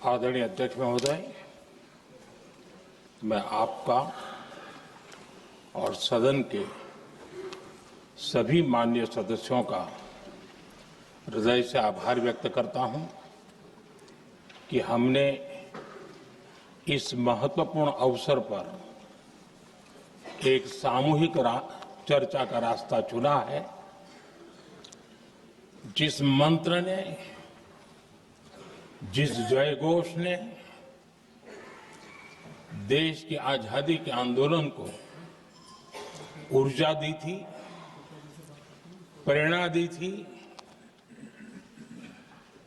आदरणीय अध्यक्ष महोदय, मैं आपका और सदन के सभी माननीय सदस्यों का हृदय से आभार व्यक्त करता हूं कि हमने इस महत्वपूर्ण अवसर पर एक सामूहिक चर्चा का रास्ता चुना है, जिस मंत्र ने, जिस जयघोष ने देश की आजादी के आंदोलन को ऊर्जा दी थी, प्रेरणा दी थी,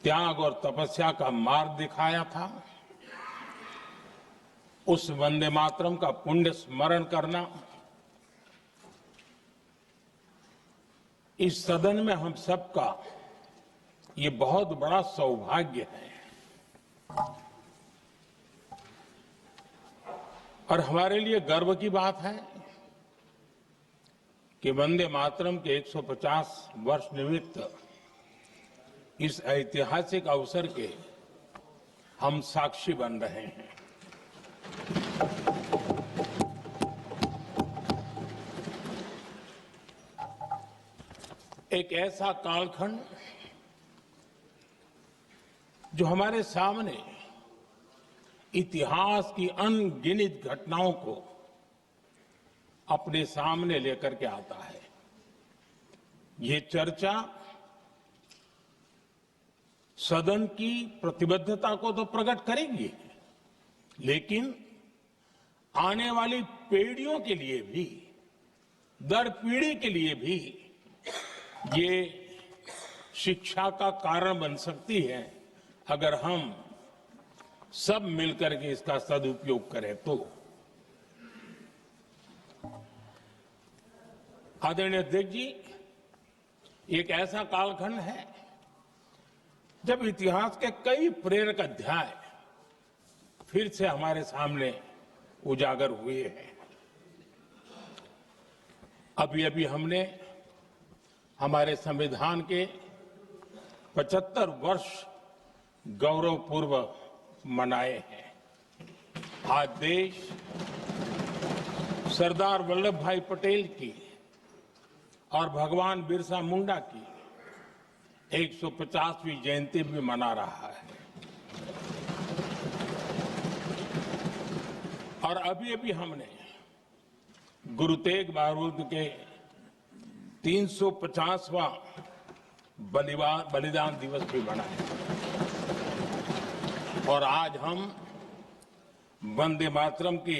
त्याग और तपस्या का मार्ग दिखाया था, उस वंदे मातरम का पुण्य स्मरण करना इस सदन में हम सबका ये बहुत बड़ा सौभाग्य है। और हमारे लिए गर्व की बात है कि वंदे मातरम के 150 वर्ष निमित्त इस ऐतिहासिक अवसर के हम साक्षी बन रहे हैं। एक ऐसा कालखंड जो हमारे सामने इतिहास की अनगिनत घटनाओं को अपने सामने लेकर के आता है। ये चर्चा सदन की प्रतिबद्धता को तो प्रकट करेगी, लेकिन आने वाली पीढ़ियों के लिए भी, दर पीढ़ी के लिए भी ये शिक्षा का कारण बन सकती है, अगर हम सब मिलकर के इसका सदुपयोग करें तो। आदरणीय अध्यक्ष जी, एक ऐसा कालखंड है जब इतिहास के कई प्रेरक अध्याय फिर से हमारे सामने उजागर हुए हैं। अभी अभी हमने हमारे संविधान के 75 वर्ष गौरवपूर्वक मनाए हैं। आज देश सरदार वल्लभ भाई पटेल की और भगवान बिरसा मुंडा की 150वीं जयंती भी मना रहा है। और अभी अभी हमने गुरु तेग बहादुर के 350वां बलिदान दिवस भी मनाया। और आज हम वंदे मातरम की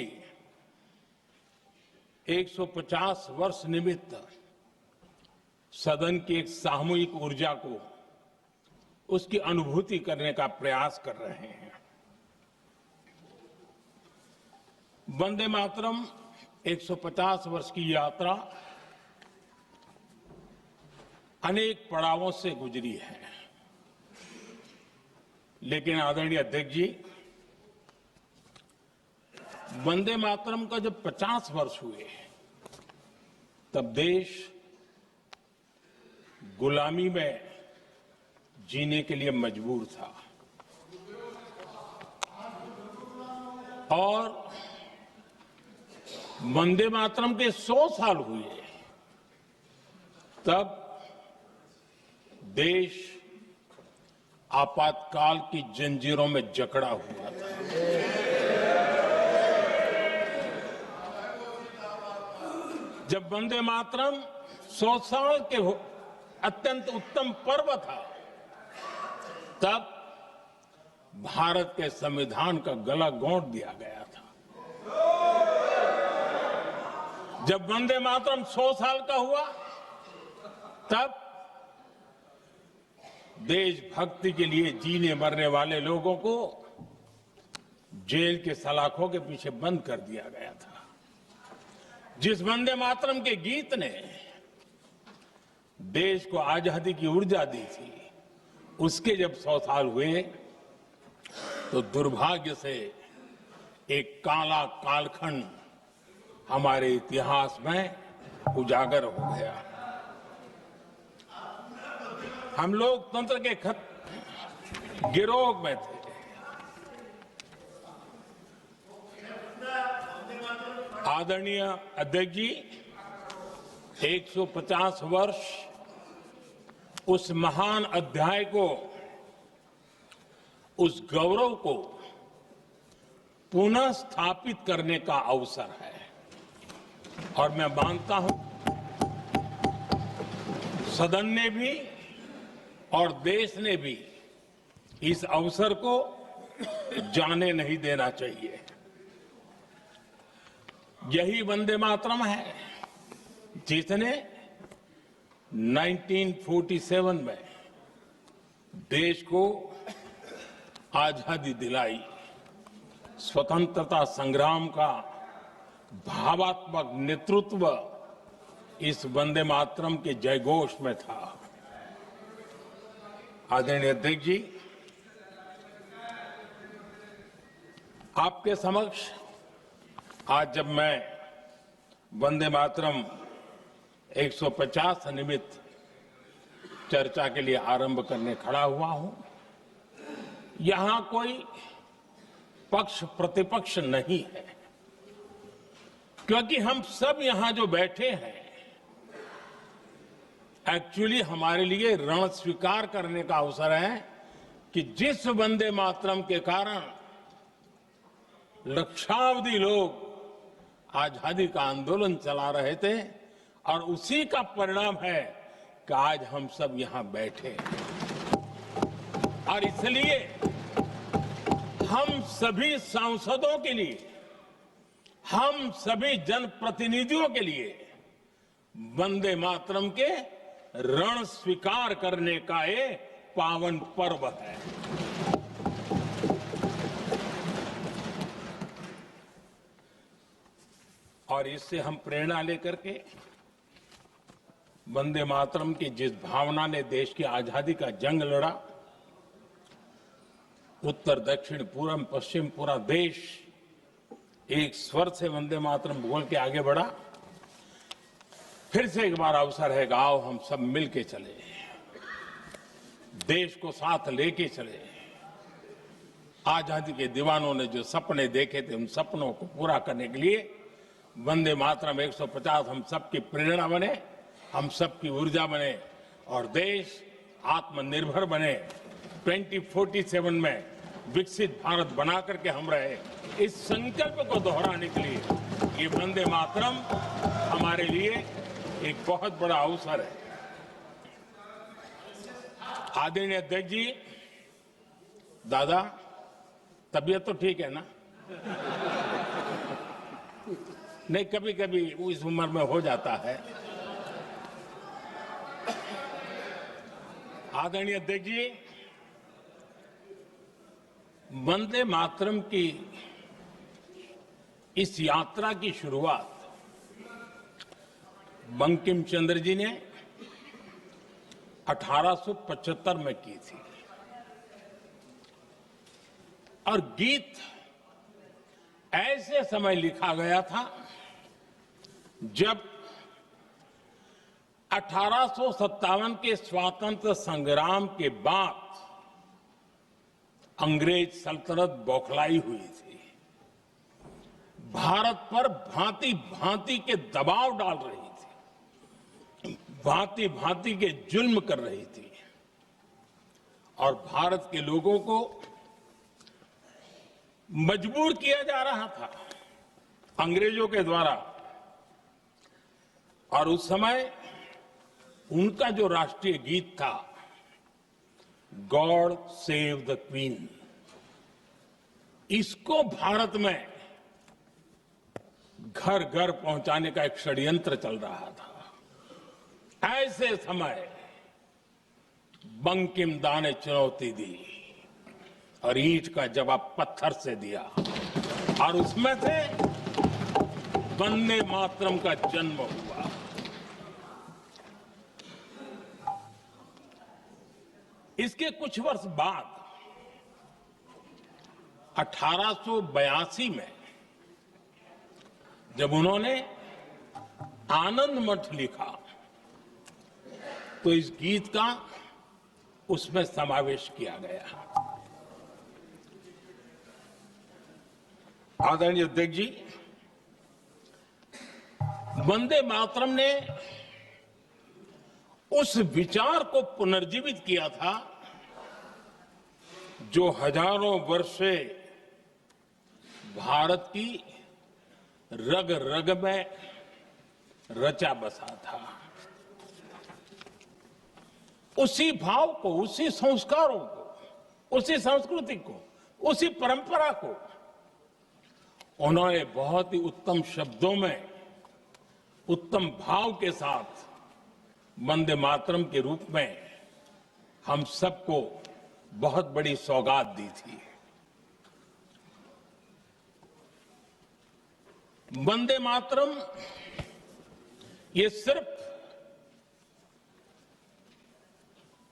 150 वर्ष निमित्त सदन की एक सामूहिक ऊर्जा को, उसकी अनुभूति करने का प्रयास कर रहे हैं। वंदे मातरम 150 वर्ष की यात्रा अनेक पड़ावों से गुजरी है, लेकिन आदरणीय अध्यक्ष जी, वंदे मातरम का जब 50 वर्ष हुए तब देश गुलामी में जीने के लिए मजबूर था। और वंदे मातरम के 100 साल हुए तब देश आपातकाल की जंजीरों में जकड़ा हुआ था। जब वंदे मातरम 100 साल के अत्यंत उत्तम पर्व था, तब भारत के संविधान का गला घोंट दिया गया था। जब वंदे मातरम 100 साल का हुआ, तब देशभक्ति के लिए जीने मरने वाले लोगों को जेल के सलाखों के पीछे बंद कर दिया गया था। जिस वंदे मातरम के गीत ने देश को आजादी की ऊर्जा दी थी, उसके जब 100 साल हुए तो दुर्भाग्य से एक काला कालखंड हमारे इतिहास में उजागर हो गया। हम लोकतंत्र के गिरोह में थे, आदरणीय अध्यक्ष जी, 150 वर्ष उस महान अध्याय को, उस गौरव को पुनः स्थापित करने का अवसर है और मैं मानता हूं सदन ने भी और देश ने भी इस अवसर को जाने नहीं देना चाहिए। यही वंदे मातरम है जिसने 1947 में देश को आजादी दिलाई। स्वतंत्रता संग्राम का भावात्मक नेतृत्व इस वंदे मातरम के जयघोष में था। आदरणीय अध्यक्ष जी, आपके समक्ष आज जब मैं वंदे मातरम 150 निमित्त चर्चा के लिए आरंभ करने खड़ा हुआ हूं, यहां कोई पक्ष प्रतिपक्ष नहीं है, क्योंकि हम सब यहां जो बैठे हैं एक्चुअली हमारे लिए रण स्वीकार करने का अवसर है कि जिस वंदे मातरम के कारण लक्षावधि लोग आजादी का आंदोलन चला रहे थे और उसी का परिणाम है कि आज हम सब यहां बैठे हैं। और इसलिए हम सभी सांसदों के लिए, हम सभी जनप्रतिनिधियों के लिए वंदे मातरम के रण स्वीकार करने का ये पावन पर्व है। और इससे हम प्रेरणा लेकर के वंदे मातरम की जिस भावना ने देश की आजादी का जंग लड़ा, उत्तर दक्षिण पूर्व पश्चिम पूरा देश एक स्वर से वंदे मातरम बोल के आगे बढ़ा। फिर से एक बार अवसर है, आओ हम सब मिल के चले, देश को साथ लेके चले। आजादी के दीवानों ने जो सपने देखे थे उन सपनों को पूरा करने के लिए वंदे मातरम 150 हम सबकी प्रेरणा बने, हम सबकी ऊर्जा बने और देश आत्मनिर्भर बने। 2047 में विकसित भारत बना करके हम रहे, इस संकल्प को दोहराने के लिए ये वंदे मातरम हमारे लिए एक बहुत बड़ा अवसर है। आदरणीय अध्यक्ष जी, दादा तबीयत तो ठीक है ना? नहीं, कभी कभी इस उम्र में हो जाता है। आदरणीय अध्यक्ष जी, वंदे मातरम की इस यात्रा की शुरुआत बंकिम चंद्र जी ने 1875 में की थी और गीत ऐसे समय लिखा गया था जब 1857 के स्वातंत्र संग्राम के बाद अंग्रेज सल्तनत बौखलाई हुई थी, भारत पर भांति भांति के दबाव डाल रही थी, भांति भांति के जुल्म कर रही थी और भारत के लोगों को मजबूर किया जा रहा था अंग्रेजों के द्वारा। और उस समय उनका जो राष्ट्रीय गीत था, गॉड सेव द क्वीन, इसको भारत में घर घर पहुंचाने का एक षड्यंत्र चल रहा था। ऐसे समय बंकिम दा ने चुनौती दी और ईंट का जवाब पत्थर से दिया और उसमें से वंदे मातरम का जन्म हुआ। इसके कुछ वर्ष बाद 1882 में जब उन्होंने आनंद मठ लिखा तो इस गीत का उसमें समावेश किया गया। आदरणीय अध्यक्ष जी, वंदे मातरम ने उस विचार को पुनर्जीवित किया था जो हजारों वर्ष से भारत की रग रग में रचा बसा था। उसी भाव को, उसी संस्कारों को, उसी संस्कृति को, उसी परंपरा को उन्होंने बहुत ही उत्तम शब्दों में, उत्तम भाव के साथ वंदे मातरम के रूप में हम सबको बहुत बड़ी सौगात दी थी। वंदे मातरम ये सिर्फ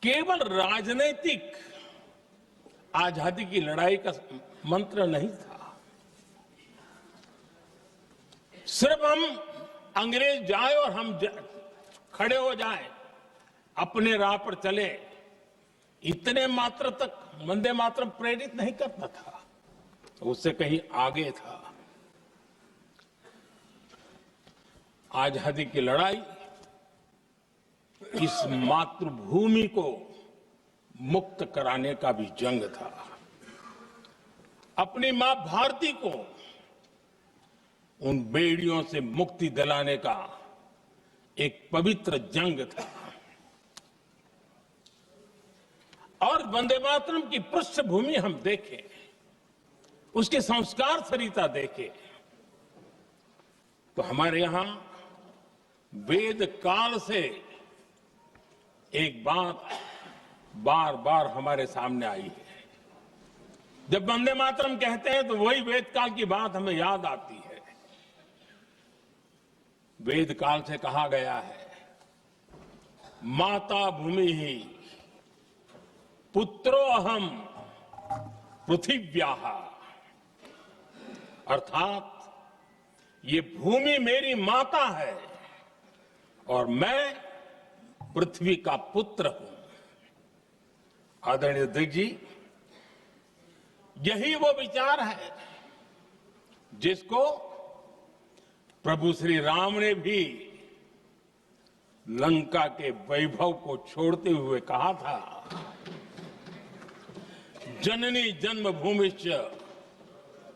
केवल राजनीतिक आजादी की लड़ाई का मंत्र नहीं था। सिर्फ हम अंग्रेज जाए और हम खड़े हो जाए, अपने राह पर चले, इतने मात्र तक वंदे मातरम प्रेरित नहीं करता था, उससे कहीं आगे था। आजादी की लड़ाई इस मातृभूमि को मुक्त कराने का भी जंग था। अपनी मां भारती को उन बेड़ियों से मुक्ति दिलाने का एक पवित्र जंग था। और वंदे मातरम की पृष्ठभूमि हम देखें, उसके संस्कार सरिता देखें, तो हमारे यहां वेद काल से एक बात बार बार हमारे सामने आई है। जब वंदे मातरम कहते हैं तो वही वेद काल की बात हमें याद आती है। वेद काल से कहा गया है, माता भूमि ही पुत्रो अहम पृथिव्याः, अर्थात ये भूमि मेरी माता है और मैं पृथ्वी का पुत्र हूं। आदरणीय अध्यक्ष जी, यही वो विचार है जिसको प्रभु श्री राम ने भी लंका के वैभव को छोड़ते हुए कहा था, जननी जन्मभूमिश्च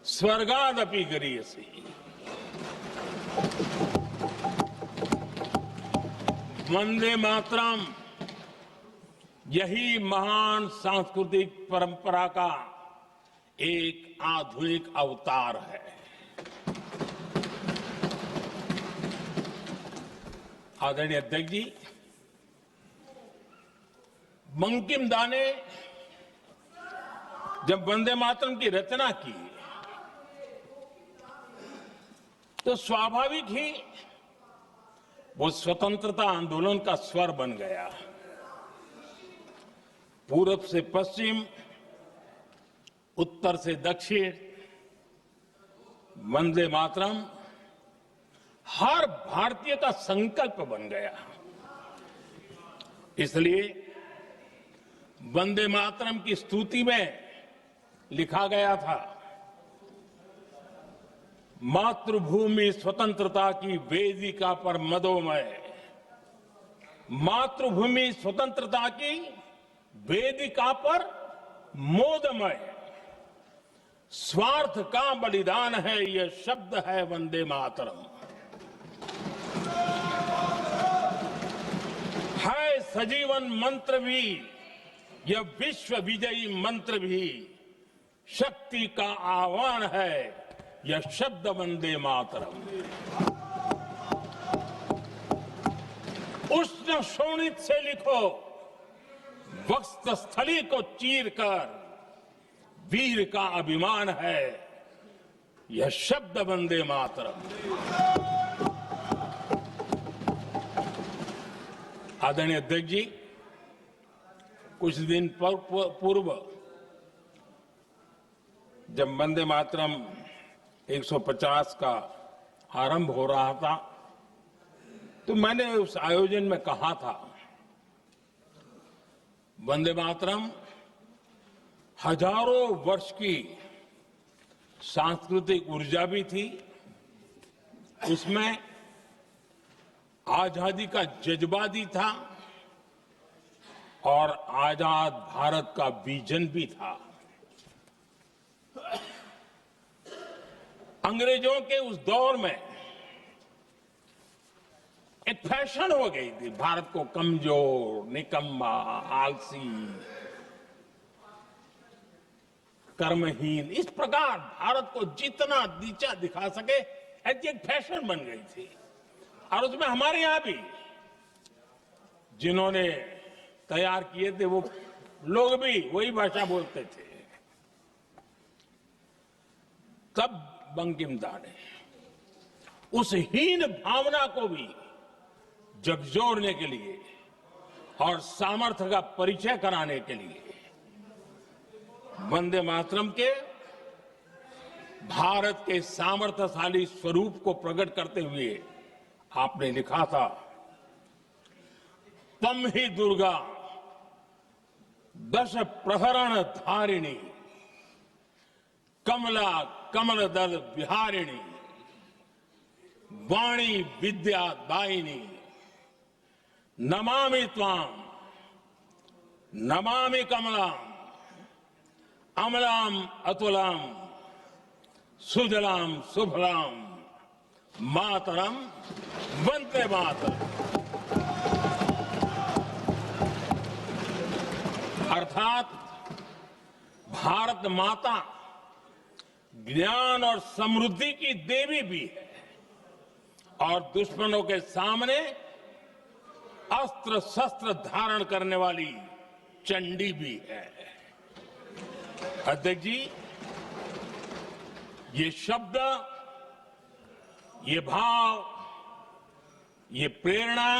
स्वर्गादपि गरीयसी। वंदे मातरम यही महान सांस्कृतिक परंपरा का एक आधुनिक अवतार है। आदरणीय अध्यक्ष जी, बंकिम दा ने जब वंदे मातरम की रचना की तो स्वाभाविक ही वो स्वतंत्रता आंदोलन का स्वर बन गया। पूरब से पश्चिम, उत्तर से दक्षिण, वंदे मातरम हर भारतीय का संकल्प बन गया। इसलिए वंदे मातरम की स्तुति में लिखा गया था, मातृभूमि स्वतंत्रता की वेदिका पर मदोमय, मातृभूमि स्वतंत्रता की वेदिका पर मोदमय, स्वार्थ का बलिदान है यह शब्द है वंदे मातरम। है सजीवन मंत्र भी यह विश्व विजयी मंत्र भी, शक्ति का आह्वान है यह शब्द वंदे मातरम। उष्ण शोणित से लिखो, वक्षस्थली को चीरकर, वीर का अभिमान है यह शब्द वंदे मातरम। आदरणीय अध्यक्ष जी, कुछ दिन पूर्व जब वंदे मातरम 150 का आरंभ हो रहा था तो मैंने उस आयोजन में कहा था, वंदे मातरम हजारों वर्ष की सांस्कृतिक ऊर्जा भी थी, उसमें आजादी का जज्बा भी था और आजाद भारत का विजन भी था। अंग्रेजों के उस दौर में एक फैशन हो गई थी भारत को कमजोर, निकम्मा, आलसी, कर्महीन, इस प्रकार भारत को जितना नीचा दिखा सके ऐसी एक फैशन बन गई थी। और उसमें हमारे यहां भी जिन्होंने तैयार किए थे वो लोग भी वही भाषा बोलते थे। तब बंकिम दा ने उस हीन भावना को भी झकझोरने के लिए और सामर्थ्य का परिचय कराने के लिए वंदे मातरम के भारत के सामर्थ्यशाली स्वरूप को प्रकट करते हुए आपने लिखा था, तम ही दुर्गा दश प्रहरण धारिणी, कमला कमल दल विहारिणी, वाणी विद्या दायिनी, नमामि त्वाम नमामि कमलाम, अमलाम अतुलाम, सुजलाम सुफलाम, मातरम वंदे मातरम। अर्थात भारत माता ज्ञान और समृद्धि की देवी भी है और दुश्मनों के सामने अस्त्र शस्त्र धारण करने वाली चंडी भी है। अध्यक्ष जी, ये शब्द, ये भाव, ये प्रेरणा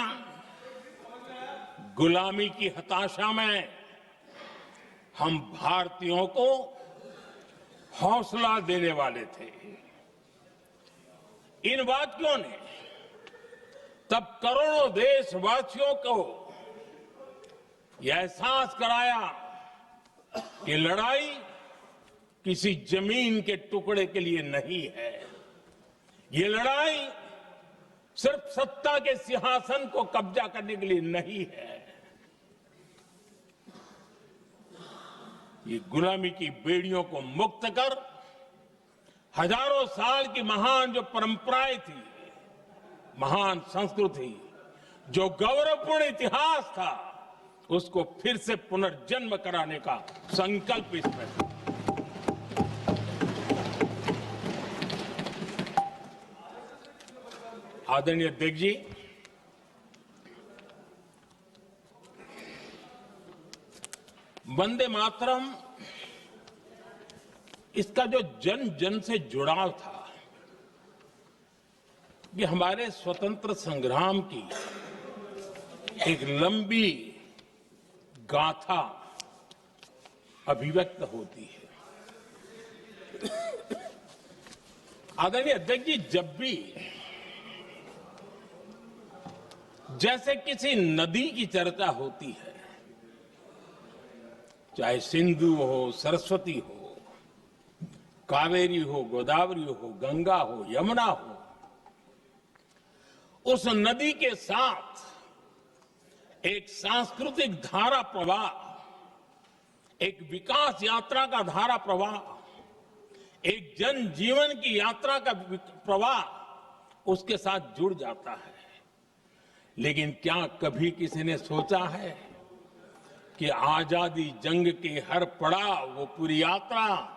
गुलामी की हताशा में हम भारतीयों को हौसला देने वाले थे। इन वाक्यों ने तब करोड़ों देशवासियों को यह एहसास कराया कि लड़ाई किसी जमीन के टुकड़े के लिए नहीं है। ये लड़ाई सिर्फ सत्ता के सिंहासन को कब्जा करने के लिए नहीं है। ये गुलामी की बेड़ियों को मुक्त कर हजारों साल की महान जो परंपराएं थी, महान संस्कृति, जो गौरवपूर्ण इतिहास था, उसको फिर से पुनर्जन्म कराने का संकल्प इसमें था। आदरणीय अध्यक्ष जी, वंदे मातरम, इसका जो जन जन से जुड़ाव था, ये हमारे स्वतंत्र संग्राम की एक लंबी गाथा अभिव्यक्त होती है। आदरणीय अध्यक्ष जी, जब भी जैसे किसी नदी की चर्चा होती है, चाहे सिंधु हो, सरस्वती हो, कावेरी हो, गोदावरी हो, गंगा हो, यमुना हो, उस नदी के साथ एक सांस्कृतिक धारा प्रवाह, एक विकास यात्रा का धारा प्रवाह, एक जन जीवन की यात्रा का प्रवाह उसके साथ जुड़ जाता है। लेकिन क्या कभी किसी ने सोचा है कि आजादी जंग के हर पड़ाव, वो पूरी यात्रा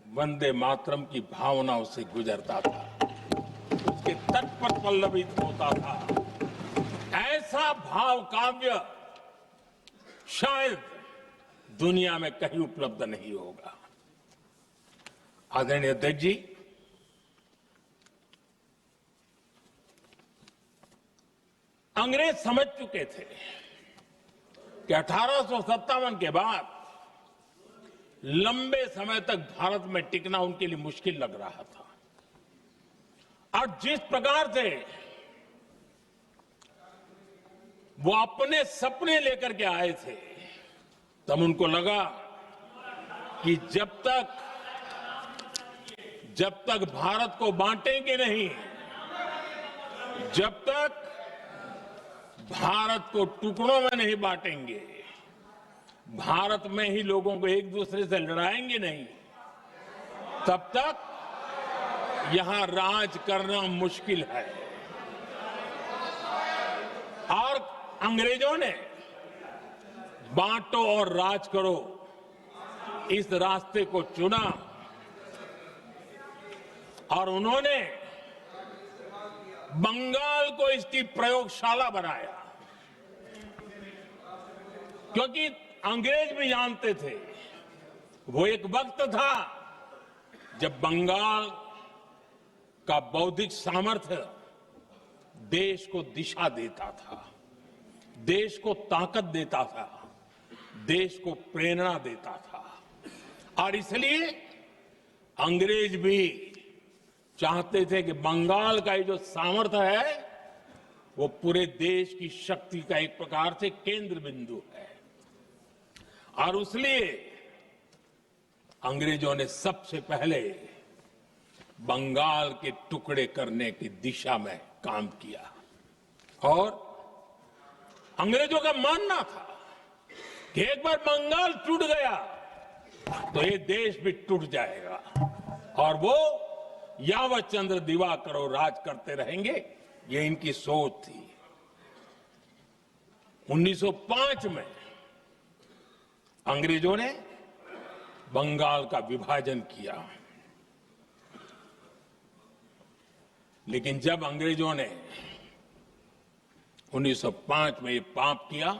वंदे मातरम की भावनाओं से गुजरता था, उसके तट पर पल्लवित होता था। ऐसा भाव काव्य शायद दुनिया में कहीं उपलब्ध नहीं होगा। आदरणीय अध्यक्ष जी, अंग्रेज समझ चुके थे कि 1857 के बाद लंबे समय तक भारत में टिकना उनके लिए मुश्किल लग रहा था। और जिस प्रकार से वो अपने सपने लेकर के आए थे, तब उनको लगा कि जब तक भारत को बांटेंगे नहीं, जब तक भारत को टुकड़ों में नहीं बांटेंगे, भारत में ही लोगों को एक दूसरे से लड़ाएंगे नहीं, तब तक यहां राज करना मुश्किल है। और अंग्रेजों ने बांटो और राज करो इस रास्ते को चुना और उन्होंने बंगाल को इसकी प्रयोगशाला बनाया, क्योंकि अंग्रेज भी जानते थे वो एक वक्त था जब बंगाल का बौद्धिक सामर्थ्य देश को दिशा देता था, देश को ताकत देता था, देश को प्रेरणा देता था। और इसलिए अंग्रेज भी चाहते थे कि बंगाल का ये जो सामर्थ्य है वो पूरे देश की शक्ति का एक प्रकार से केंद्र बिंदु है। और इसलिए अंग्रेजों ने सबसे पहले बंगाल के टुकड़े करने की दिशा में काम किया और अंग्रेजों का मानना था कि एक बार बंगाल टूट गया तो ये देश भी टूट जाएगा और वो यावत चंद्र दिवाकरो राज करते रहेंगे, ये इनकी सोच थी। 1905 में अंग्रेजों ने बंगाल का विभाजन किया, लेकिन जब अंग्रेजों ने 1905 में ये पाप किया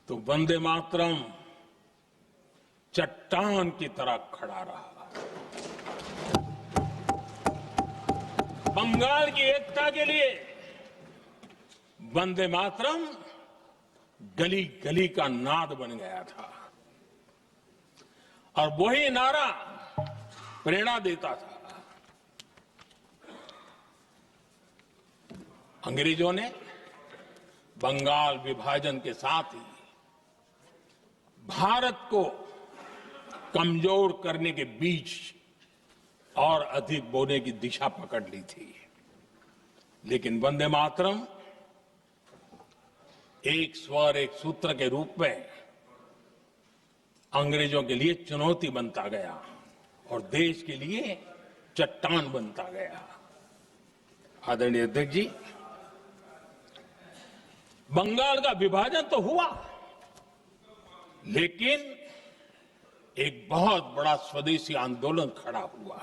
तो वंदे मातरम चट्टान की तरह खड़ा रहा। बंगाल की एकता के लिए वंदे मातरम गली गली का नाद बन गया था और वही नारा प्रेरणा देता था। अंग्रेजों ने बंगाल विभाजन के साथ ही भारत को कमजोर करने के बीच और अधिक बोने की दिशा पकड़ ली थी, लेकिन वंदे मातरम एक स्वर एक सूत्र के रूप में अंग्रेजों के लिए चुनौती बनता गया और देश के लिए चट्टान बनता गया। आदरणीय अध्यक्ष जी, बंगाल का विभाजन तो हुआ, लेकिन एक बहुत बड़ा स्वदेशी आंदोलन खड़ा हुआ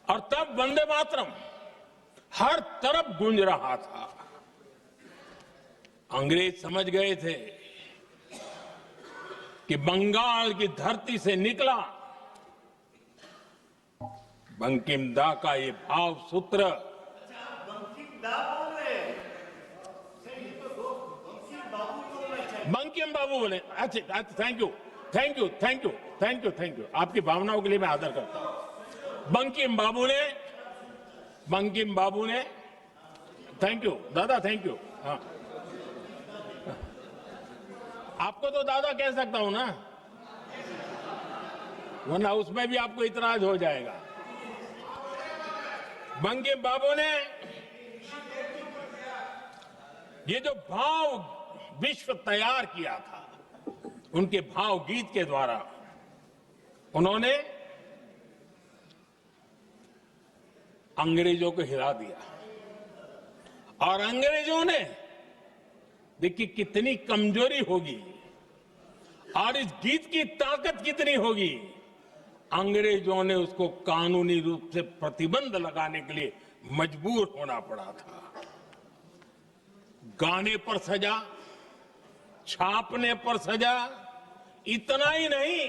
और तब वंदे मातरम हर तरफ गूंज रहा था। अंग्रेज समझ गए थे कि बंगाल की धरती से निकला बंकिम दा का ये भाव सूत्र बंकिम बाबू बोले। अच्छा, thank you thank you thank you thank you thank you, आपकी भावनाओं के लिए मैं आदर करता हूं। बंकिम बाबू ने थैंक यू दादा, थैंक यू। हाँ, आपको तो दादा कह सकता हूं ना, वरना उसमें भी आपको इतराज हो जाएगा। बंकिम बाबू ने ये जो भाव विश्व तैयार किया था, उनके भाव गीत के द्वारा उन्होंने अंग्रेजों को हिला दिया और अंग्रेजों ने देखिए कितनी कमजोरी होगी और इस गीत की ताकत कितनी होगी। अंग्रेजों ने उसको कानूनी रूप से प्रतिबंध लगाने के लिए मजबूर होना पड़ा था। गाने पर सजा, छापने पर सजा, इतना ही नहीं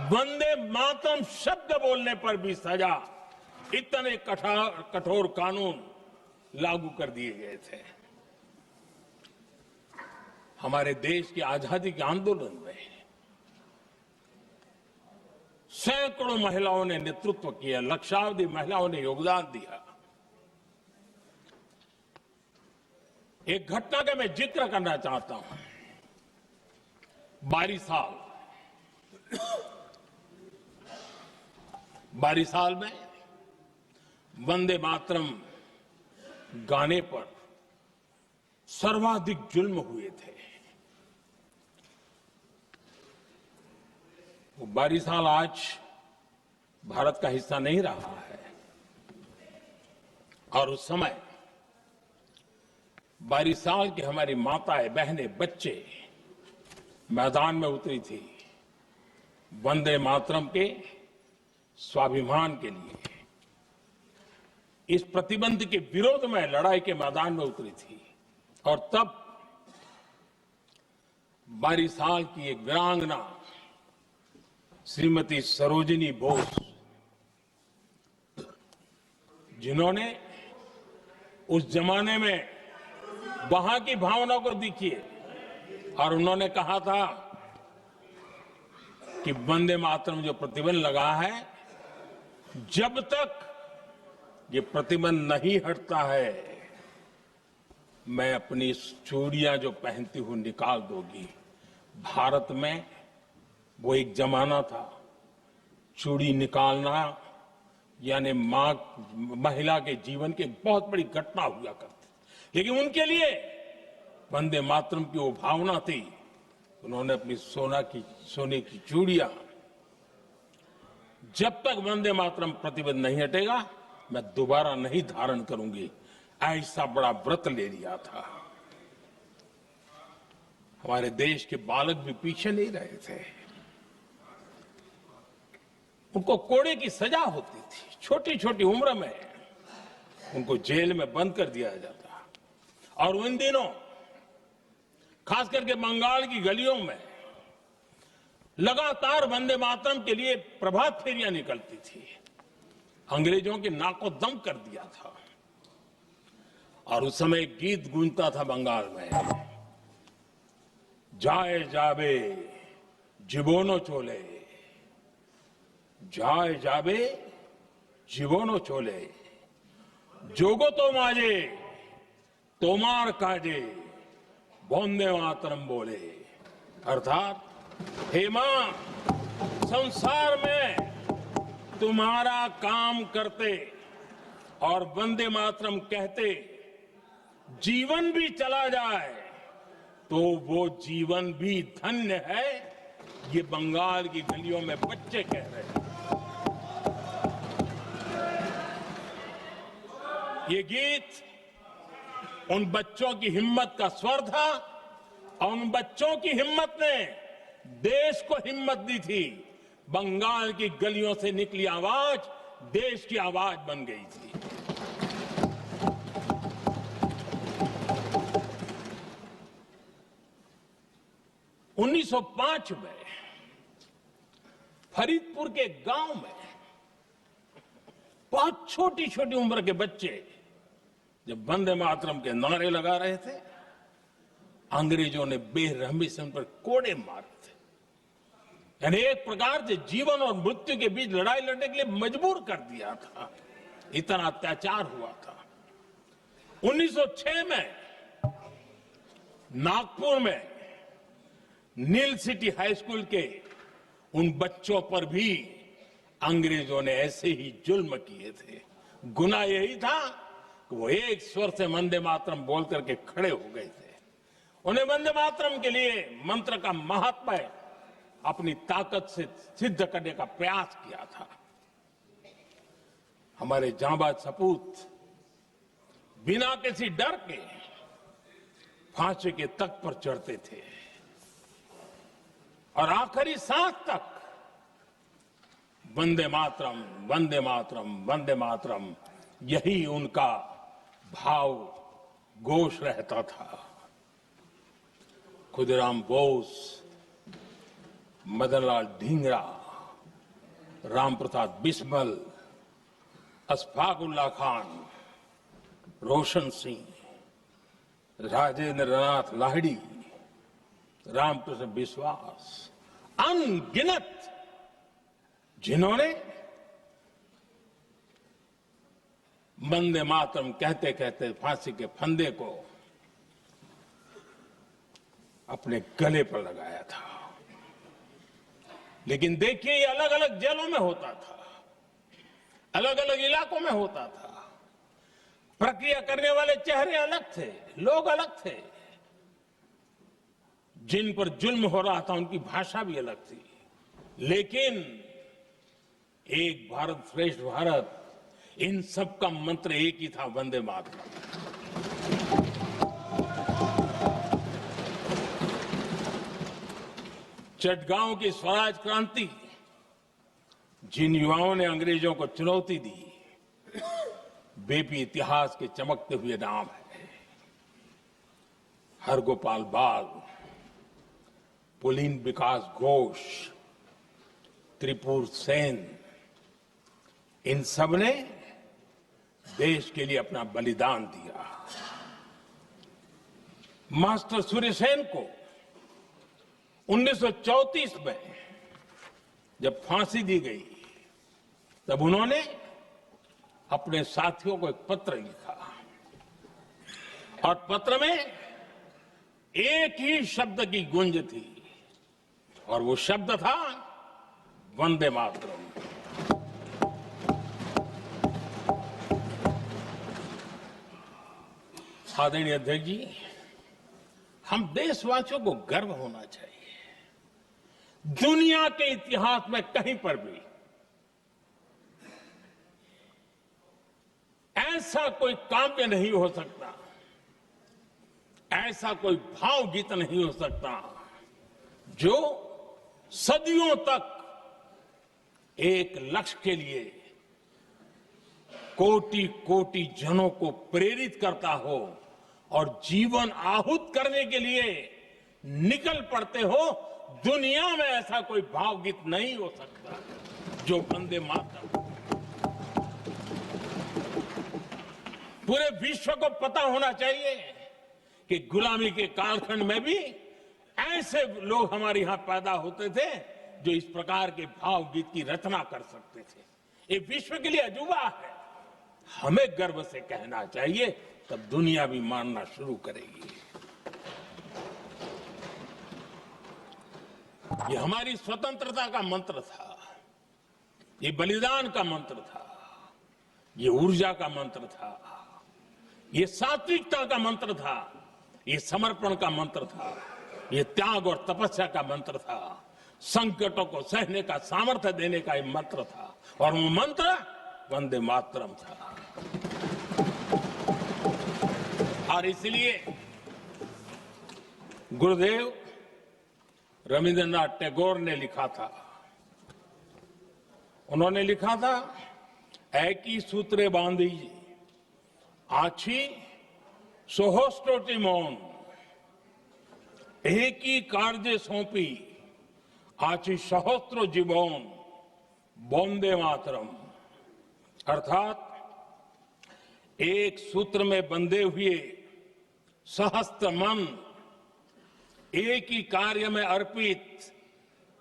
वंदे मातरम शब्द बोलने पर भी सजा, इतने कठोर कानून लागू कर दिए गए थे। हमारे देश की आजादी के आंदोलन में सैकड़ों महिलाओं ने नेतृत्व किया, लक्षावधि महिलाओं ने योगदान दिया। एक घटना का मैं जिक्र करना चाहता हूं। 22 साल में वंदे मातरम गाने पर सर्वाधिक जुल्म हुए थे। वो बारिसाल आज भारत का हिस्सा नहीं रहा है और उस समय बारिसाल की हमारी माताएं, बहनें, बच्चे मैदान में उतरी थी वंदे मातरम के स्वाभिमान के लिए। इस प्रतिबंध के विरोध में लड़ाई के मैदान में उतरी थी और तब बारिसाल की एक वीरांगना श्रीमती सरोजिनी बोस, जिन्होंने उस जमाने में वहां की भावना को देखिए और उन्होंने कहा था कि वंदे मातरम जो प्रतिबंध लगा है, जब तक ये प्रतिबंध नहीं हटता है मैं अपनी चूड़ियां जो पहनती हूं निकाल दोगी। भारत में वो एक जमाना था, चूड़ी निकालना यानी महिला के जीवन की बहुत बड़ी घटना हुआ करती, लेकिन उनके लिए वंदे मातरम की वो भावना थी। उन्होंने अपनी सोने की चूड़ियां, जब तक वंदे मातरम प्रतिबंध नहीं हटेगा मैं दोबारा नहीं धारण करूंगी, ऐसा बड़ा व्रत ले लिया था। हमारे देश के बालक भी पीछे नहीं रहे थे। उनको कोड़े की सजा होती थी, छोटी छोटी उम्र में उनको जेल में बंद कर दिया जाता। और उन दिनों खास करके बंगाल की गलियों में लगातार वंदे मातरम के लिए प्रभात फेरियां निकलती थी। अंग्रेजों के नाक को दम कर दिया था। और उस समय एक गीत गूंजता था बंगाल में, जाए जाबे जीवोनो चोले, जाए जाबे जीवोनो चोले, जोगो तो माजे तोमार काजे वंदे मातरम बोले। अर्थात हे मां, संसार में तुम्हारा काम करते और वंदे मातरम कहते जीवन भी चला जाए तो वो जीवन भी धन्य है। ये बंगाल की गलियों में बच्चे कह रहे हैं। ये गीत उन बच्चों की हिम्मत का स्वर था और उन बच्चों की हिम्मत ने देश को हिम्मत दी थी। बंगाल की गलियों से निकली आवाज देश की आवाज बन गई थी। उन्नीस 1905 में फरीदपुर के गांव में बहुत छोटी छोटी उम्र के बच्चे जब वंदे मातरम के नारे लगा रहे थे, अंग्रेजों ने बेरहमी से उन पर कोड़े मारे थे। यानी एक प्रकार से जीवन और मृत्यु के बीच लड़ाई लड़ने के लिए मजबूर कर दिया था। इतना अत्याचार हुआ था। 1906 में नागपुर में नील सिटी हाई स्कूल के उन बच्चों पर भी अंग्रेजों ने ऐसे ही जुल्म किए थे। गुनाह यही था कि वो एक स्वर से वंदे मातरम बोल करके खड़े हो गए थे। उन्हें वंदे मातरम के लिए मंत्र का महात्म्य अपनी ताकत से सिद्ध करने का प्रयास किया था। हमारे जांबाज सपूत बिना किसी डर के फांसी के तख्त पर चढ़ते थे और आखिरी सांस तक वंदे मातरम, वंदे मातरम, वंदे मातरम, यही उनका भाव घोष रहता था। खुदीराम बोस, मदनलाल ढींगरा, राम प्रसाद बिस्मल, अशफाक उल्लाह खान, रोशन सिंह, राजेंद्र नाथ लाहिड़ी, रामकृष्ण विश्वास, अनगिनत जिन्होंने वंदे मातरम कहते कहते फांसी के फंदे को अपने गले पर लगाया था। लेकिन देखिए, ये अलग अलग जेलों में होता था, अलग अलग इलाकों में होता था। प्रक्रिया करने वाले चेहरे अलग थे, लोग अलग थे, जिन पर जुल्म हो रहा था उनकी भाषा भी अलग थी, लेकिन एक भारत श्रेष्ठ भारत, इन सब का मंत्र एक ही था, वंदे मातरम। चटगांव की स्वराज क्रांति, जिन युवाओं ने अंग्रेजों को चुनौती दी, वे भी इतिहास के चमकते हुए नाम है। हरगोपाल बाग, पुलिन विकास घोष, त्रिपुर सेन, इन सब ने देश के लिए अपना बलिदान दिया। मास्टर सूर्यसेन को 1934 में जब फांसी दी गई, तब उन्होंने अपने साथियों को एक पत्र लिखा और पत्र में एक ही शब्द की गूंज थी और वो शब्द था वंदे मातरम। आदरणीय अध्यक्ष जी, हम देशवासियों को गर्व होना चाहिए। दुनिया के इतिहास में कहीं पर भी ऐसा कोई काव्य नहीं हो सकता, ऐसा कोई भावगीत नहीं हो सकता जो सदियों तक एक लक्ष्य के लिए कोटि कोटि जनों को प्रेरित करता हो और जीवन आहूत करने के लिए निकल पड़ते हो। दुनिया में ऐसा कोई भावगीत नहीं हो सकता जो वंदे मातरम। पूरे विश्व को पता होना चाहिए कि गुलामी के कालखंड में भी ऐसे लोग हमारे यहां पैदा होते थे जो इस प्रकार के भावगीत की रचना कर सकते थे। ये विश्व के लिए अजूबा है, हमें गर्व से कहना चाहिए, तब दुनिया भी मानना शुरू करेगी। ये हमारी स्वतंत्रता का मंत्र था, ये बलिदान का मंत्र था, ये ऊर्जा का मंत्र था, ये सात्विकता का मंत्र था, ये समर्पण का मंत्र था, ये त्याग और तपस्या का मंत्र था, संकटों को सहने का सामर्थ्य देने का ये मंत्र था, और वो मंत्र वंदे मातरम था। और इसलिए गुरुदेव रविंद्रनाथ टैगोर ने लिखा था, उन्होंने लिखा था, एकी सूत्रे बांधी आछी सोहोस्टोटी मौन, एक ही कार्य सौंपी आछी सहस्त्र जीवन, वंदे मातरम। अर्थात एक सूत्र में बंधे हुए सहस्त्र मन, एक ही कार्य में अर्पित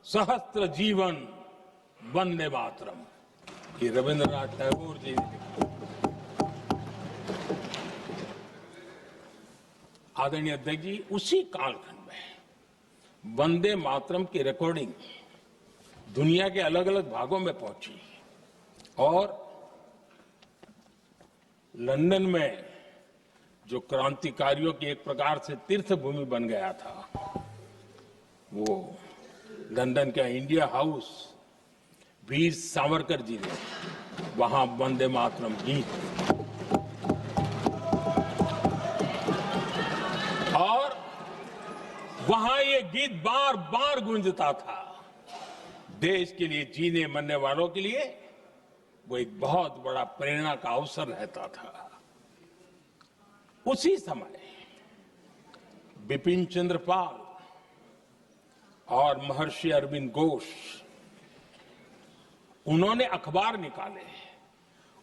सहस्त्र जीवन, वंदे मातरम। ये रविंद्रनाथ टैगोर जी ने लिखा। आदरणीय अध्यक्ष जी, उसी कालखंड में वंदे मातरम की रिकॉर्डिंग दुनिया के अलग अलग भागों में पहुंची और लंदन में जो क्रांतिकारियों की एक प्रकार से तीर्थ भूमि बन गया था, वो लंदन का इंडिया हाउस, वीर सावरकर जी ने वहां वंदे मातरम गीत और वहां ये गीत बार बार गूंजता था। देश के लिए जीने मरने वालों के लिए वो एक बहुत बड़ा प्रेरणा का अवसर रहता था। उसी समय बिपिन चंद्र पाल और महर्षि अरविंद घोष, उन्होंने अखबार निकाले,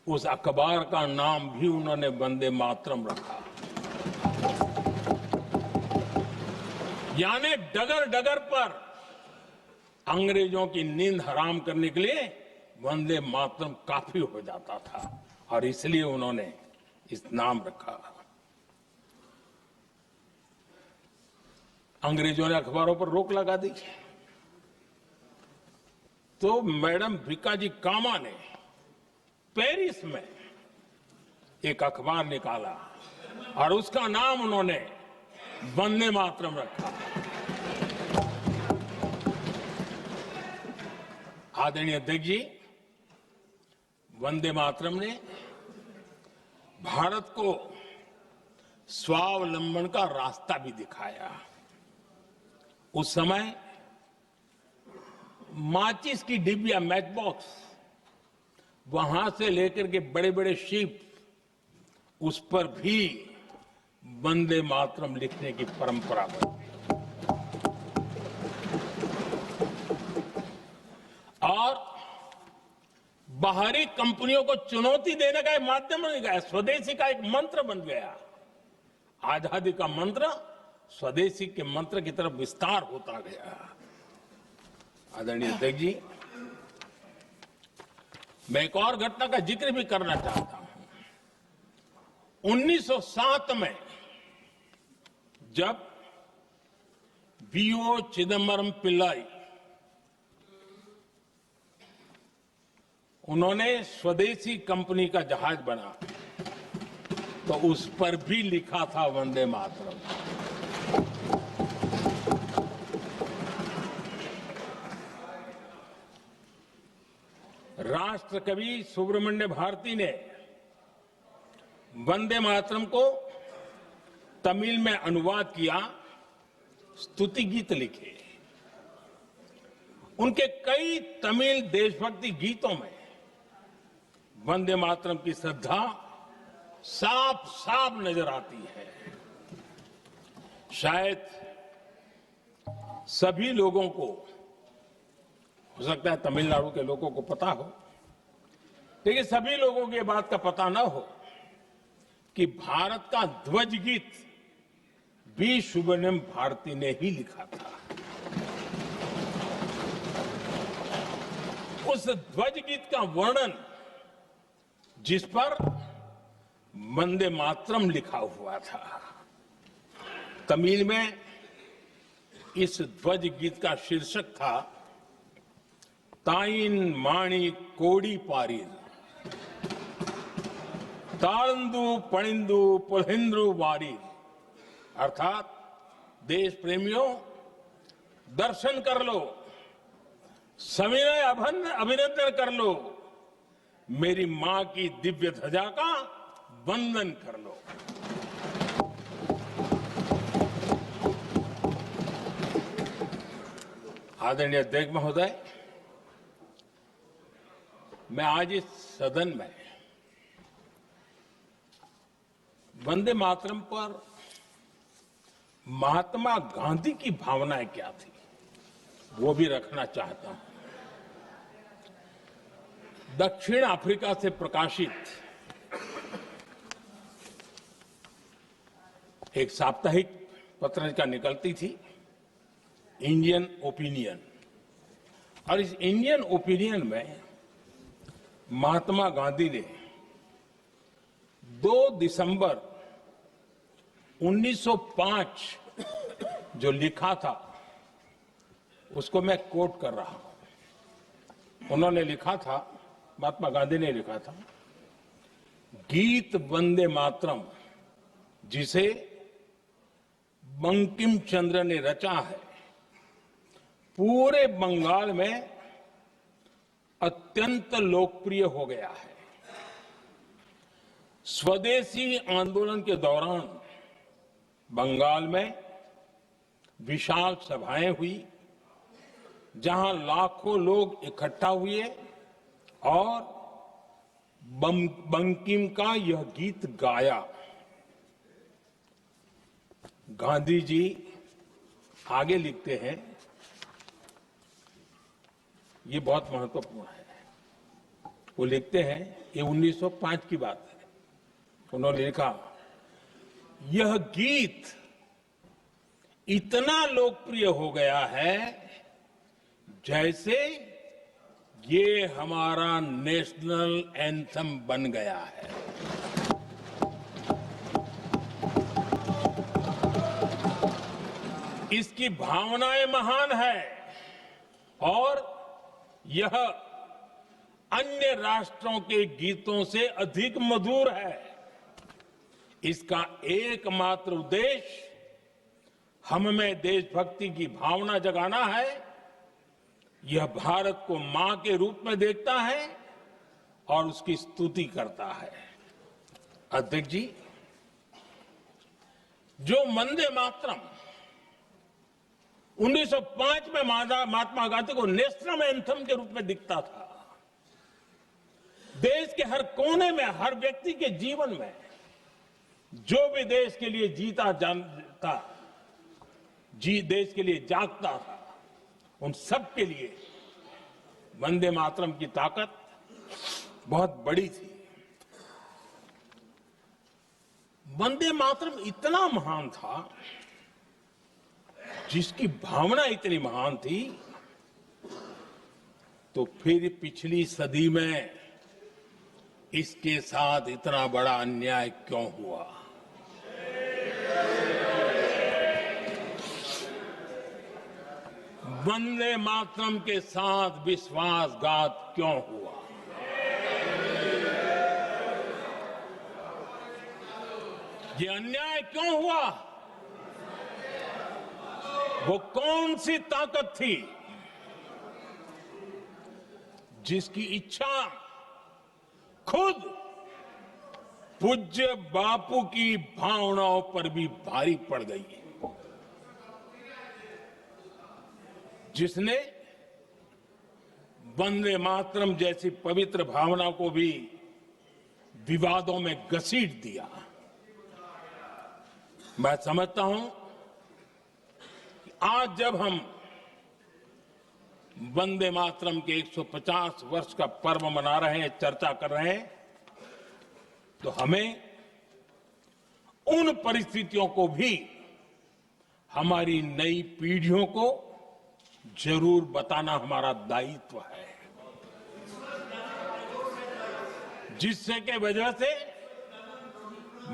उस अखबार का नाम भी उन्होंने वंदे मातरम रखा। यानी डगर डगर पर अंग्रेजों की नींद हराम करने के लिए वंदे मातरम काफी हो जाता था और इसलिए उन्होंने इस नाम रखा। अंग्रेजों ने अखबारों पर रोक लगा दी तो मैडम भिकाजी कामा ने पेरिस में एक अखबार निकाला और उसका नाम उन्होंने वंदे मातरम रखा। आदरणीय अध्यक्ष जी, वंदे मातरम ने भारत को स्वावलंबन का रास्ता भी दिखाया। उस समय माचिस की डिबिया, मैच बॉक्स, वहां से लेकर के बड़े बड़े शिप, उस पर भी वंदे मातरम लिखने की परंपरा बनी और बाहरी कंपनियों को चुनौती देने का एक माध्यम बन गया, स्वदेशी का एक मंत्र बन गया। आजादी का मंत्र स्वदेशी के मंत्र की तरफ विस्तार होता गया। आदरणीय अध्यक्ष जी, मैं एक और घटना का जिक्र भी करना चाहता हूं। 1907 में जब वीओ चिदम्बरम पिल्लाई उन्होंने स्वदेशी कंपनी का जहाज बना तो उस पर भी लिखा था वंदे मातरम। राष्ट्र कवि सुब्रमण्य भारती ने वंदे मातरम को तमिल में अनुवाद किया, स्तुति गीत लिखे। उनके कई तमिल देशभक्ति गीतों में वंदे मातरम की श्रद्धा साफ साफ नजर आती है। शायद सभी लोगों को, हो सकता है तमिलनाडु के लोगों को पता हो, लेकिन सभी लोगों को ये बात का पता न हो कि भारत का ध्वज गीत वी सुब्रमण्यम भारती ने ही लिखा था। उस ध्वज गीत का वर्णन जिस पर वंदे मातरम लिखा हुआ था, तमिल में इस ध्वज गीत का शीर्षक था ताइन माणी कोडी पारीर, ताळंदु पणिंदु पुलहिंद्रु वारीर। अर्थात देश प्रेमियों, दर्शन कर लो, सविनय अभिनंदन कर लो, मेरी मां की दिव्य ध्वजा का वंदन कर लो। आदरणीय अध्यक्ष महोदय, मैं आज इस सदन में वंदे मातरम पर महात्मा गांधी की भावनाएं क्या थी वो भी रखना चाहता हूं। दक्षिण अफ्रीका से प्रकाशित एक साप्ताहिक पत्रिका निकलती थी, इंडियन ओपिनियन, और इस इंडियन ओपिनियन में महात्मा गांधी ने 2 दिसंबर 1905 जो लिखा था उसको मैं कोट कर रहा हूं। उन्होंने लिखा था, महात्मा गांधी ने लिखा था, गीत वंदे मातरम जिसे बंकिम चंद्र ने रचा है, पूरे बंगाल में अत्यंत लोकप्रिय हो गया है। स्वदेशी आंदोलन के दौरान बंगाल में विशाल सभाएं हुई जहां लाखों लोग इकट्ठा हुए और बंकिम का यह गीत गाया। गांधी जी आगे लिखते हैं, ये बहुत महत्वपूर्ण है। वो लिखते हैं, ये 1905 की बात है। उन्होंने लिखा, यह गीत इतना लोकप्रिय हो गया है जैसे ये हमारा नेशनल एंथम बन गया है। इसकी भावनाएं महान है और यह अन्य राष्ट्रों के गीतों से अधिक मधुर है। इसका एकमात्र उद्देश्य हम में देशभक्ति की भावना जगाना है। यह भारत को मां के रूप में देखता है और उसकी स्तुति करता है। अध्यक्ष जी, जो वंदे मातरम 1905 में महात्मा गांधी को नेशनल एंथम के रूप में दिखता था, देश के हर कोने में, हर व्यक्ति के जीवन में जो भी देश के लिए जीता जानता, देश के लिए जागता था, उन सब के लिए वंदे मातरम की ताकत बहुत बड़ी थी। वंदे मातरम इतना महान था, जिसकी भावना इतनी महान थी, तो फिर पिछली सदी में इसके साथ इतना बड़ा अन्याय क्यों हुआ? वंदे मातरम के साथ विश्वासघात क्यों हुआ? ये अन्याय क्यों हुआ? वो कौन सी ताकत थी जिसकी इच्छा खुद पूज्य बापू की भावनाओं पर भी भारी पड़ गई, जिसने वंदे मातरम जैसी पवित्र भावना को भी विवादों में घसीट दिया। मैं समझता हूं कि आज जब हम वंदे मातरम के 150 वर्ष का पर्व मना रहे हैं, चर्चा कर रहे हैं, तो हमें उन परिस्थितियों को भी हमारी नई पीढ़ियों को जरूर बताना हमारा दायित्व है, जिससे के वजह से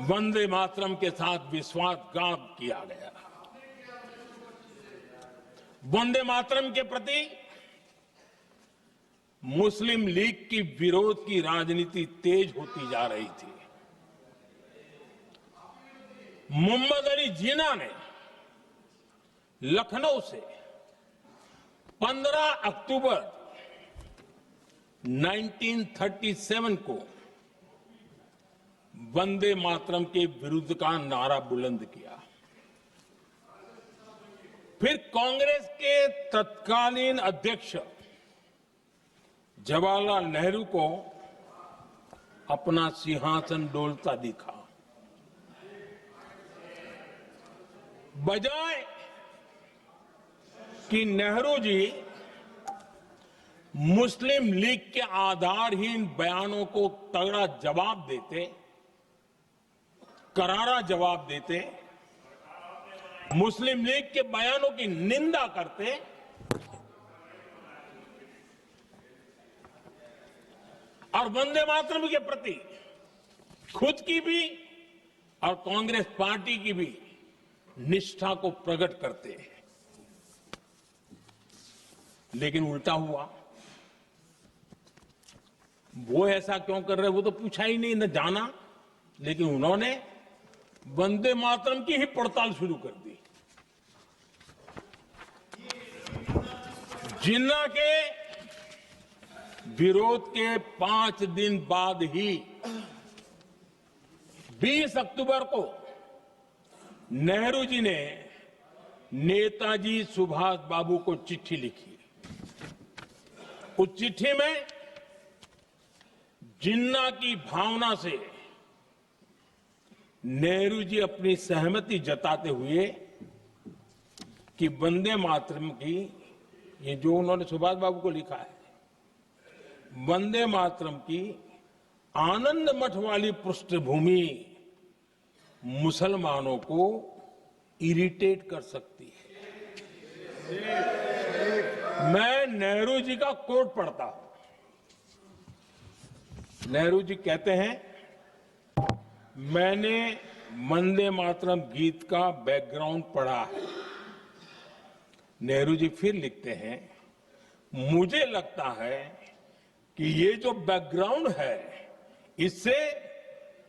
वंदे मातरम के साथ विश्वासघात किया गया। वंदे मातरम के प्रति मुस्लिम लीग की विरोध की राजनीति तेज होती जा रही थी। मोहम्मद अली जिन्ना ने लखनऊ से 15 अक्टूबर 1937 को वंदे मातरम के विरुद्ध का नारा बुलंद किया। फिर कांग्रेस के तत्कालीन अध्यक्ष जवाहरलाल नेहरू को अपना सिंहासन डोलता दिखा। बजाय कि नेहरू जी मुस्लिम लीग के आधारहीन बयानों को तगड़ा जवाब देते, करारा जवाब देते, मुस्लिम लीग के बयानों की निंदा करते, और वंदे मातरम के प्रति खुद की भी और कांग्रेस पार्टी की भी निष्ठा को प्रकट करते हैं। लेकिन उल्टा हुआ। वो ऐसा क्यों कर रहे, वो तो पूछा ही नहीं, न जाना, लेकिन उन्होंने वंदे मातरम की ही पड़ताल शुरू कर दी। जिन्ना के विरोध के 5 दिन बाद ही 20 अक्टूबर को नेहरू जी ने नेताजी सुभाष बाबू को चिट्ठी लिखी। उस चिट्ठी में जिन्ना की भावना से नेहरू जी अपनी सहमति जताते हुए कि वंदे मातरम की, ये जो उन्होंने सुभाष बाबू को लिखा है, वंदे मातरम की आनंद मठ वाली पृष्ठभूमि मुसलमानों को इरिटेट कर सकती है। मैं नेहरू जी का कोट पढ़ता हूं। नेहरू जी कहते हैं, मैंने वंदे मातरम गीत का बैकग्राउंड पढ़ा है। नेहरू जी फिर लिखते हैं, मुझे लगता है कि ये जो बैकग्राउंड है, इससे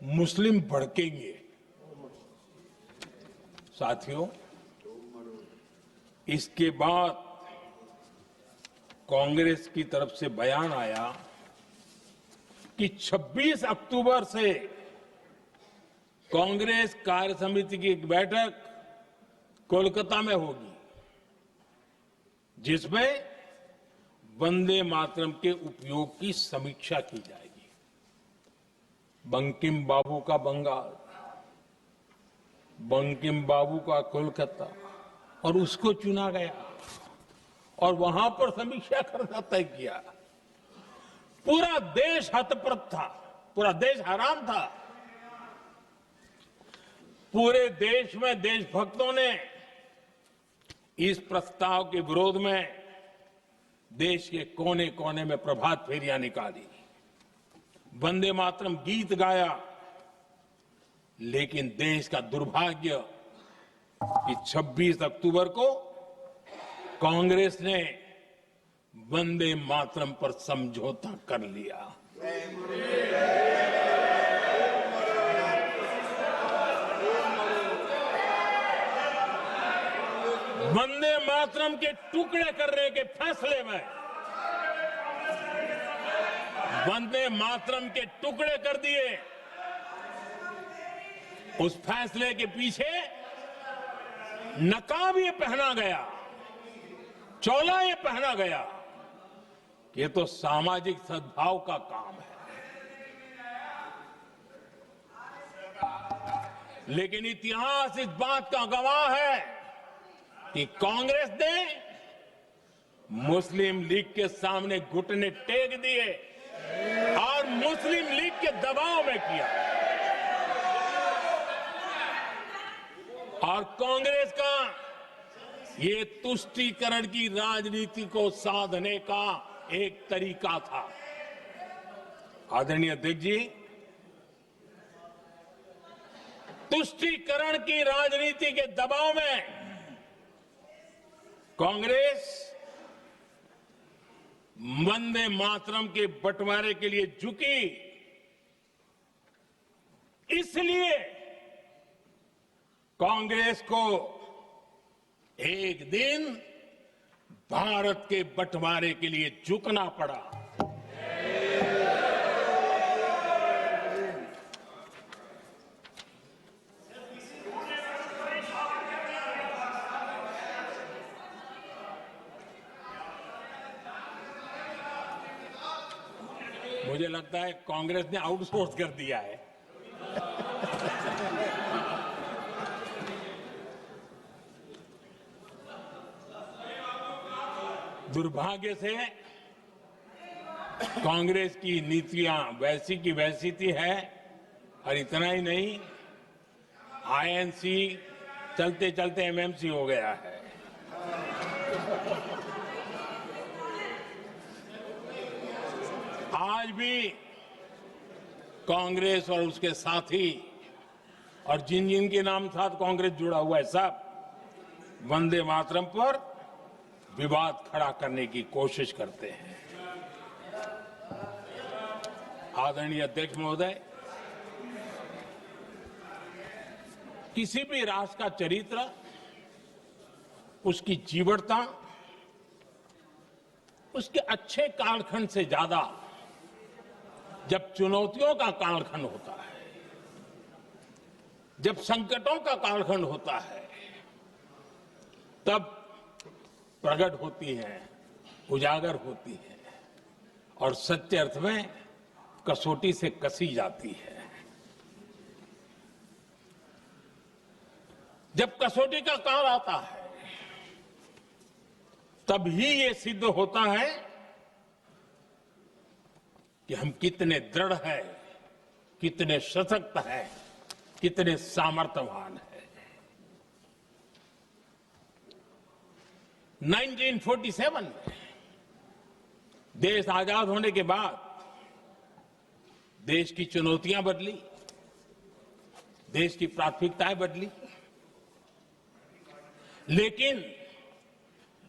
मुस्लिम भड़केंगे। साथियों, इसके बाद कांग्रेस की तरफ से बयान आया कि 26 अक्टूबर से कांग्रेस कार्य समिति की एक बैठक कोलकाता में होगी, जिसमें वंदे मातरम के उपयोग की समीक्षा की जाएगी। बंकिम बाबू का बंगाल, बंकिम बाबू का कोलकाता, और उसको चुना गया और वहां पर समीक्षा करना तय किया। पूरा देश हतप्रभ था, पूरा देश हैरान था। पूरे देश में देशभक्तों ने इस प्रस्ताव के विरोध में देश के कोने कोने में प्रभात फेरियां निकाली, वंदे मातरम गीत गाया। लेकिन देश का दुर्भाग्य कि 26 अक्टूबर को कांग्रेस ने वंदे मातरम पर समझौता कर लिया। वंदे मातरम के टुकड़े करने के फैसले में, वंदे मातरम के टुकड़े कर दिए। उस फैसले के पीछे नकाब ये पहना गया, चोला ये पहना गया कि ये तो सामाजिक सद्भाव का काम है। लेकिन इतिहास इस बात का गवाह है कि कांग्रेस ने मुस्लिम लीग के सामने घुटने टेक दिए और मुस्लिम लीग के दबाव में किया। और कांग्रेस का ये तुष्टीकरण की राजनीति को साधने का एक तरीका था। आदरणीय अध्यक्ष जी, तुष्टीकरण की राजनीति के दबाव में कांग्रेस वंदे मातरम के बंटवारे के लिए झुकी। इसलिए कांग्रेस को एक दिन भारत के बंटवारे के लिए झुकना पड़ा। मुझे लगता है कांग्रेस ने आउटसोर्स कर दिया है। दुर्भाग्य से कांग्रेस की नीतियां वैसी की वैसी थी है, और इतना ही नहीं, आईएनसी चलते चलते एमएमसी हो गया है। आज भी कांग्रेस और उसके साथी और जिन जिन के नाम साथ कांग्रेस जुड़ा हुआ है, सब वंदे मातरम पर विवाद खड़ा करने की कोशिश करते हैं। आदरणीय अध्यक्ष महोदय, किसी भी राष्ट्र का चरित्र, उसकी जीवटता, उसके अच्छे कालखंड से ज्यादा जब चुनौतियों का कालखंड होता है, जब संकटों का कालखंड होता है, तब प्रकट होती है, उजागर होती है और सच्चे अर्थ में कसौटी से कसी जाती है। जब कसौटी का काल आता है, तब ही ये सिद्ध होता है कि हम कितने दृढ़ हैं, कितने सशक्त हैं, कितने सामर्थ्यवान हैं। 1947 में देश आजाद होने के बाद देश की चुनौतियां बदली, देश की प्राथमिकताएं बदली, लेकिन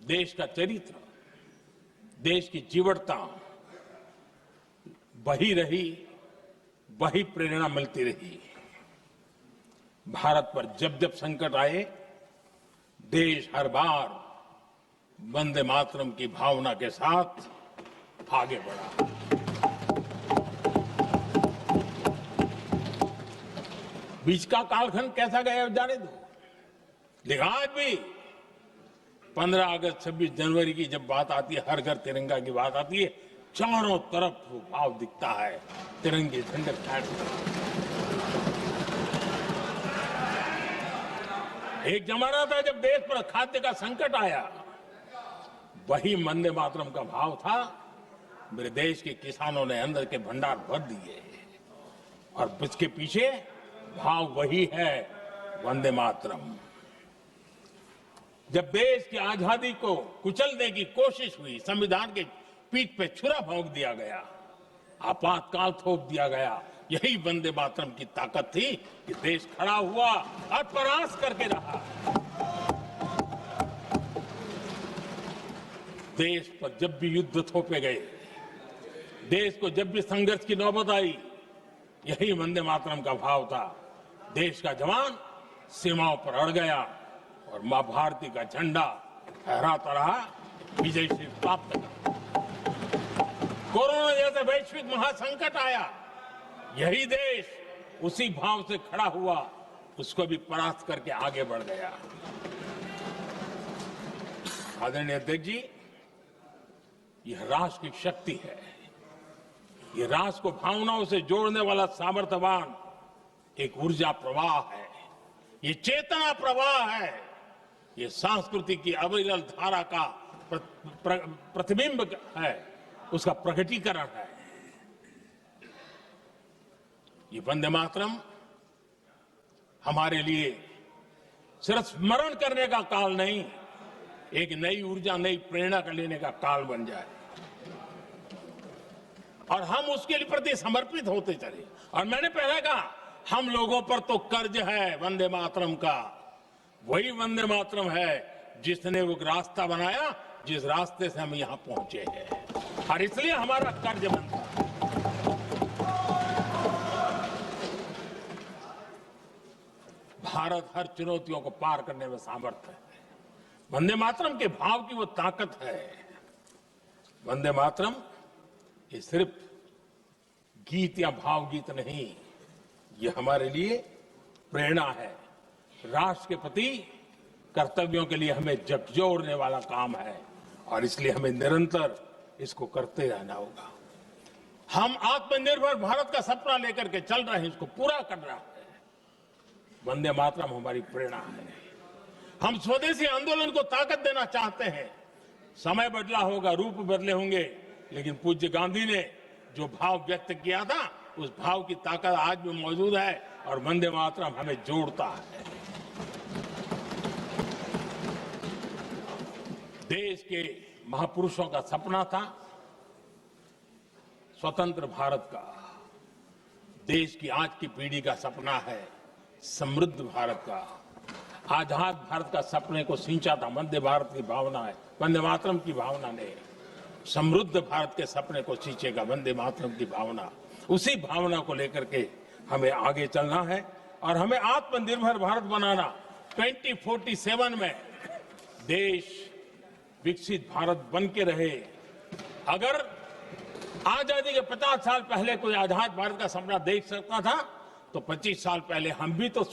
देश का चरित्र, देश की जीवटता वही रही, वही प्रेरणा मिलती रही। भारत पर जब जब संकट आए, देश हर बार वंदे मातरम की भावना के साथ आगे बढ़ा। बीच का कालखंड कैसा गया जाने दो, लेकिन आज भी 15 अगस्त 26 जनवरी की जब बात आती है, हर घर तिरंगा की बात आती है, चारों तरफ वो भाव दिखता है, तिरंगे झंडे फहराते। एक जमाना था जब देश पर खाद्य का संकट आया, वही वंदे मातरम का भाव था। मेरे देश के किसानों ने अंदर के भंडार भर दिए और इसके पीछे भाव वही है, वंदे मातरम। जब देश की आजादी को कुचलने की कोशिश हुई, संविधान के पीठ पे छुरा भोंक दिया गया, आपातकाल थोप दिया गया, यही वंदे मातरम की ताकत थी कि देश खड़ा हुआ और परास्त करके रहा। देश पर जब भी युद्ध थोपे गए, देश को जब भी संघर्ष की नौबत आई, यही वंदे मातरम का भाव था। देश का जवान सीमाओं पर अड़ गया और मां भारती का झंडा फहराता रहा, विजय से प्राप्त कर। कोरोना जैसे वैश्विक महासंकट आया, यही देश उसी भाव से खड़ा हुआ, उसको भी परास्त करके आगे बढ़ गया। आदरणीय अध्यक्ष जी, यह राष्ट्र की शक्ति है, यह राष्ट्र को भावनाओं से जोड़ने वाला सामर्थ्यवान एक ऊर्जा प्रवाह है, ये चेतना प्रवाह है, ये संस्कृति की अविरल धारा का प्रतिबिंब है, उसका प्रकटीकरण है। ये वंदे मातरम हमारे लिए सिर्फ स्मरण करने का काल नहीं, एक नई ऊर्जा, नई प्रेरणा का लेने का काल बन जाए और हम उसके लिए प्रति समर्पित होते चले। और मैंने पहले कहा, हम लोगों पर तो कर्ज है वंदे मातरम का। वही वंदे मातरम है जिसने वो रास्ता बनाया, जिस रास्ते से हम यहां पहुंचे हैं, और इसलिए हमारा कर्ज बनता है। भारत हर चुनौतियों को पार करने में सामर्थ है। वंदे मातरम के भाव की वो ताकत है। वंदे मातरम ये सिर्फ गीत या भावगीत नहीं, ये हमारे लिए प्रेरणा है। राष्ट्र के प्रति कर्तव्यों के लिए हमें झकझोरने वाला काम है और इसलिए हमें निरंतर इसको करते रहना होगा। हम आत्मनिर्भर भारत का सपना लेकर के चल रहे हैं, इसको पूरा कर रहा है। वंदे मातरम हमारी प्रेरणा है। हम स्वदेशी आंदोलन को ताकत देना चाहते हैं। समय बदला होगा, रूप बदले होंगे, लेकिन पूज्य गांधी ने जो भाव व्यक्त किया था, उस भाव की ताकत आज भी मौजूद है और वंदे मातरम हमें जोड़ता है। देश के महापुरुषों का सपना था स्वतंत्र भारत का। देश की आज की पीढ़ी का सपना है समृद्ध भारत का। आजाद भारत का सपने को सिंचा था वंदे भारत की भावना है, वंदे मातरम की भावना ने। समृद्ध भारत के सपने को सिंचेगा वंदे मातरम की भावना। उसी भावना को लेकर के हमें आगे चलना है और हमें आत्मनिर्भर भारत बनाना। 2047 में देश विकसित भारत बन के रहे। अगर आजादी के 50 साल पहले कोई आजाद भारत का सपना देख सकता था, तो 25 साल पहले हम भी तो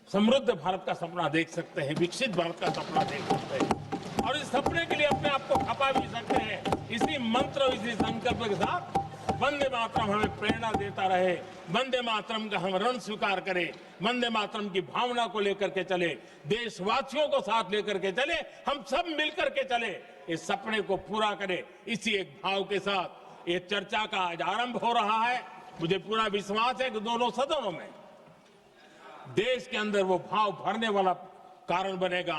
समृद्ध भारत का सपना देख सकते हैं, विकसित भारत का सपना देख सकते हैं और इस सपने के लिए अपने आप को खपा भी सकते हैं। इसी मंत्र, इसी संकल्प के साथ वंदे मातरम हमें प्रेरणा देता रहे। वंदे मातरम का हम ऋण स्वीकार करें, वंदे मातरम की भावना को लेकर के चले, देशवासियों को साथ लेकर के चले, हम सब मिलकर के चले, इस सपने को पूरा करें। इसी एक भाव के साथ ये चर्चा का आज आरंभ हो रहा है। मुझे पूरा विश्वास है कि दोनों सदनों में देश के अंदर वो भाव भरने वाला कारण बनेगा,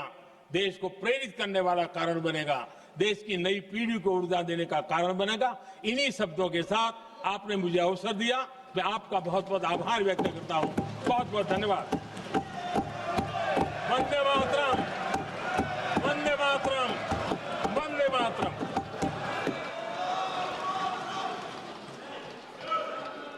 देश को प्रेरित करने वाला कारण बनेगा, देश की नई पीढ़ी को ऊर्जा देने का कारण बनेगा। इन्हीं शब्दों के साथ आपने मुझे अवसर दिया, मैं आपका बहुत बहुत आभार व्यक्त करता हूं। बहुत बहुत धन्यवाद। वंदे मातरम।